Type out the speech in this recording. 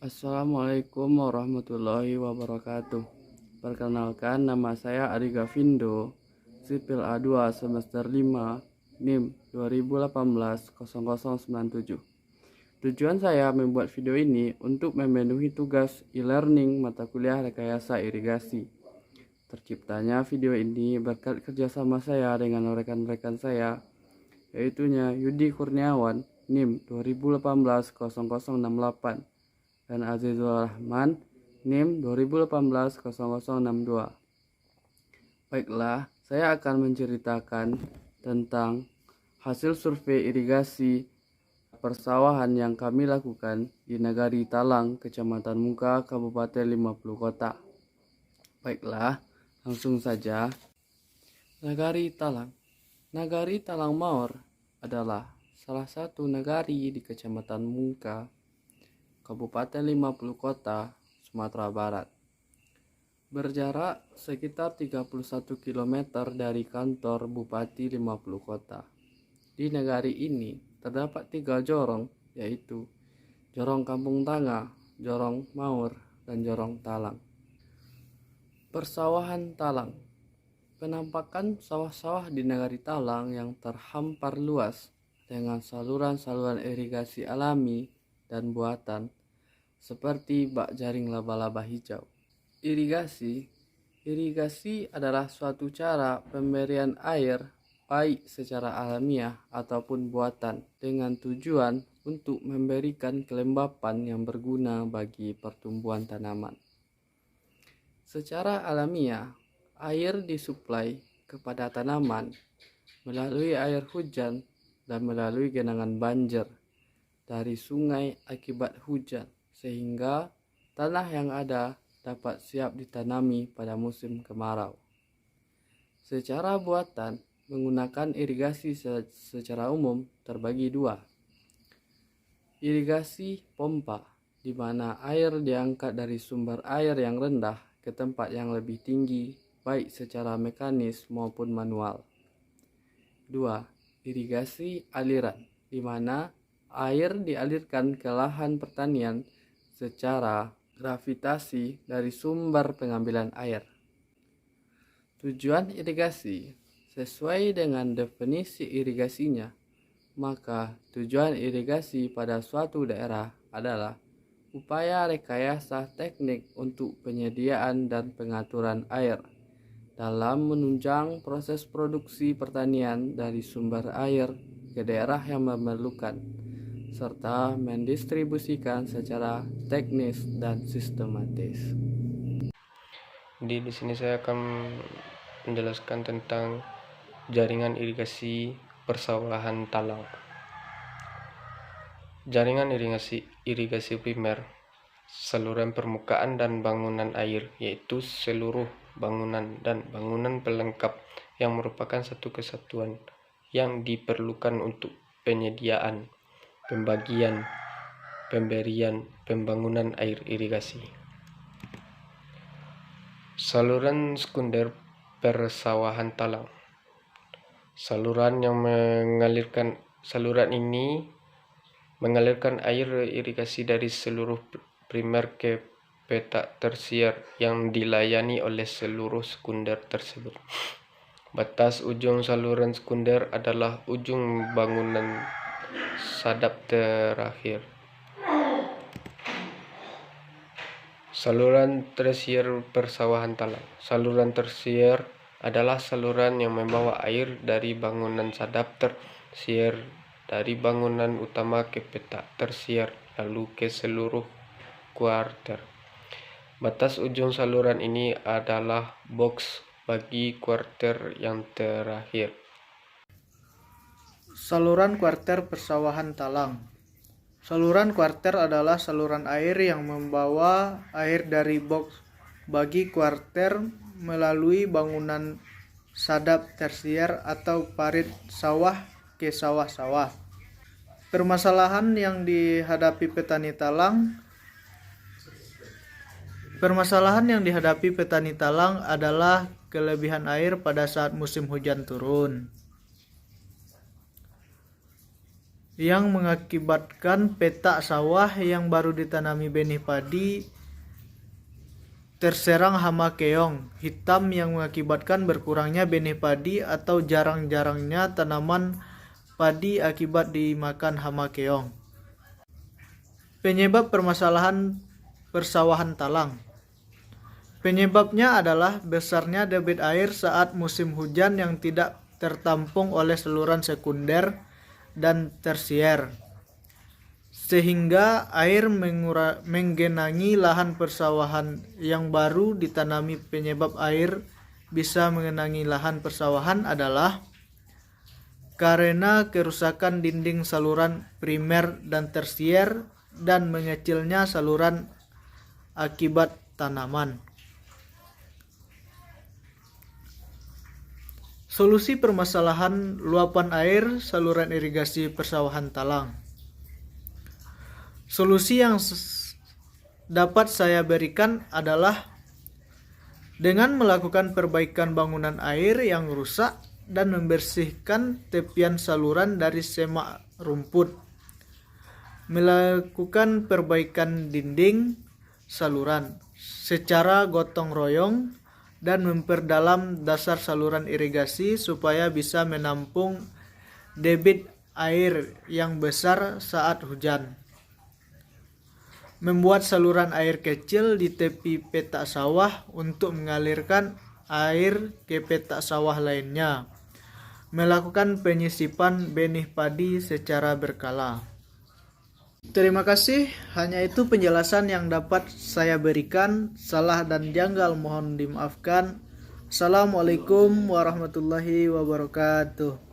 Assalamualaikum warahmatullahi wabarakatuh. Perkenalkan, nama saya Ari Gavindo, sipil A2 semester 5, NIM 2018-0097. Tujuan saya membuat video ini untuk memenuhi tugas e-learning mata kuliah rekayasa irigasi. Terciptanya video ini berkat kerjasama saya dengan rekan-rekan saya, yaitu Yudi Kurniawan, NIM 2018-0068, dan Azizul Rahman, NIM 2018-0062. Baiklah, saya akan menceritakan tentang hasil survei irigasi persawahan yang kami lakukan di Nagari Talang, Kecamatan Muka, Kabupaten 50 Kota. Baiklah, langsung saja. Nagari Talang. Nagari Talang Mawar adalah salah satu nagari di Kecamatan Muka, Kabupaten 50 Kota, Sumatera Barat. Berjarak sekitar 31 km dari kantor Bupati 50 Kota. Di nagari ini terdapat 3 jorong, yaitu Jorong Kampung Tangga, Jorong Maur, dan Jorong Talang. Persawahan Talang. Penampakan sawah-sawah di Nagari Talang yang terhampar luas dengan saluran-saluran irigasi alami dan buatan seperti bak jaring laba-laba hijau. Irigasi adalah suatu cara pemberian air baik secara alamiah ataupun buatan dengan tujuan untuk memberikan kelembapan yang berguna bagi pertumbuhan tanaman. Secara alamiah, air disuplai kepada tanaman melalui air hujan dan melalui genangan banjir dari sungai akibat hujan, sehingga tanah yang ada dapat siap ditanami pada musim kemarau. Secara buatan, menggunakan irigasi secara umum terbagi 2. Irigasi pompa, di mana air diangkat dari sumber air yang rendah ke tempat yang lebih tinggi, baik secara mekanis maupun manual. 2. Irigasi aliran, di mana air dialirkan ke lahan pertanian secara gravitasi dari sumber pengambilan air. Tujuan irigasi sesuai dengan definisi irigasinya, maka tujuan irigasi pada suatu daerah adalah upaya rekayasa teknik untuk penyediaan dan pengaturan air dalam menunjang proses produksi pertanian dari sumber air ke daerah yang memerlukan, serta mendistribusikan secara teknis dan sistematis. Di sini saya akan menjelaskan tentang jaringan irigasi persawahan talang. Jaringan irigasi primer, saluran permukaan dan bangunan air, yaitu seluruh bangunan dan bangunan pelengkap yang merupakan satu kesatuan yang diperlukan untuk penyediaan, pembagian, pemberian, pembangunan air irigasi. Saluran sekunder persawahan talang. Saluran ini mengalirkan air irigasi dari seluruh primer ke petak tersier yang dilayani oleh seluruh sekunder tersebut. Batas ujung saluran sekunder adalah ujung bangunan sadap terakhir. Saluran tersier persawahan talang. Saluran tersier adalah saluran yang membawa air dari bangunan sadap tersier dari bangunan utama ke petak tersier lalu ke seluruh kuarter. Batas ujung saluran ini adalah boks bagi kuarter yang terakhir. Saluran kuarter persawahan talang. Saluran kuarter adalah saluran air yang membawa air dari boks bagi kuarter melalui bangunan sadap tersier atau parit sawah ke sawah-sawah. Permasalahan yang dihadapi petani talang adalah kelebihan air pada saat musim hujan turun. yang mengakibatkan petak sawah yang baru ditanami benih padi terserang hama keong hitam yang mengakibatkan berkurangnya benih padi atau jarang-jarangnya tanaman padi akibat dimakan hama keong. Penyebab permasalahan persawahan talang. Penyebabnya adalah besarnya debit air saat musim hujan yang tidak tertampung oleh saluran sekunder dan tersier, sehingga air menggenangi lahan persawahan yang baru ditanami. Penyebab air bisa mengenangi lahan persawahan adalah karena kerusakan dinding saluran primer dan tersier dan mengecilnya saluran akibat tanaman. Solusi permasalahan luapan air saluran irigasi persawahan talang. Solusi yang dapat saya berikan adalah dengan melakukan perbaikan bangunan air yang rusak dan membersihkan tepian saluran dari semak rumput, melakukan perbaikan dinding saluran secara gotong royong, dan memperdalam dasar saluran irigasi supaya bisa menampung debit air yang besar saat hujan. Membuat saluran air kecil di tepi petak sawah untuk mengalirkan air ke petak sawah lainnya. Melakukan penyisipan benih padi secara berkala. Terima kasih, hanya itu penjelasan yang dapat saya berikan. Salah dan janggal mohon dimaafkan. Assalamualaikum warahmatullahi wabarakatuh.